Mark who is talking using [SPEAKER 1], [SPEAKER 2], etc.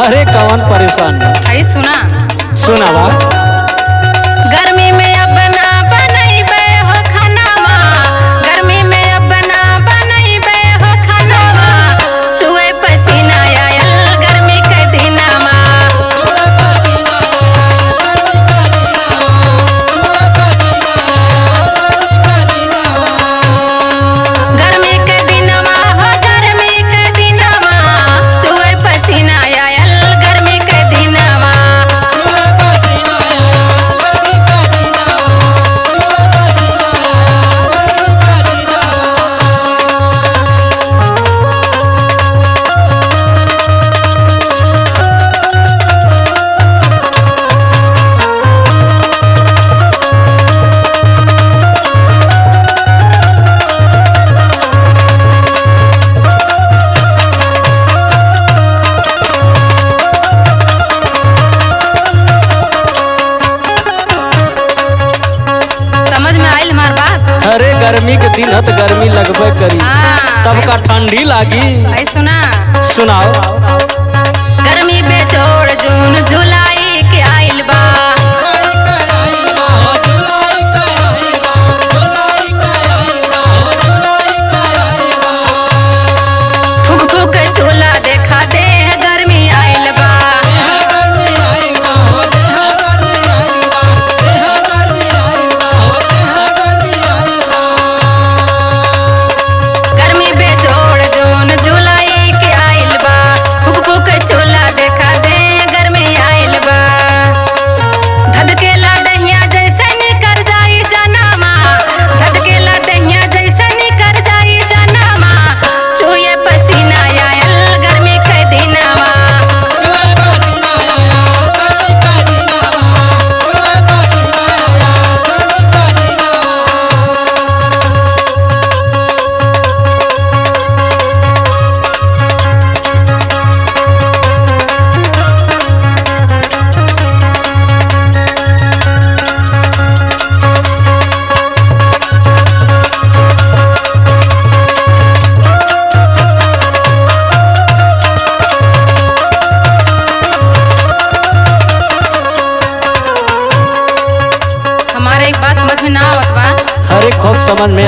[SPEAKER 1] अरे कौन परेशान है?
[SPEAKER 2] आई सुना
[SPEAKER 1] सुनावा।
[SPEAKER 2] गर्मी में अब ना बनैबे हो खानावा, गर्मी में अब ना बनैबे हो खानावा, चुए पसीना आयल गर्मी के दिनमा। गर्मी के दिनमा हो गर्मी के दिनमा, चुए पसीना आयल गर्मी के दिनमा। समझ में आइल हमार बात?
[SPEAKER 1] अरे गर्मी के दिन है तो गर्मी लगबे करी, तब का ठंडी लागी।
[SPEAKER 2] आई सुना
[SPEAKER 1] सुनाओ।
[SPEAKER 2] गर्मी बेजोड़ जून जुलाई के आइल बा, फुक फुक चूल्हा देखा दे गर्मी आइल बा। गर्मी बेजोड़ जून जुलाई के आइल बा, फुक फुक चूल्हा देखा दे गर्मी आइल बा। धधकेला दहिया जैसे निकर जाई जनमा, धधकेला दहिया जैसे निकर जाई जनमा, चुए पसीना आयल गर्मी के दिनमा। हमारे एक बात समझ में ना आवत बा।
[SPEAKER 1] अरे खूब समझ में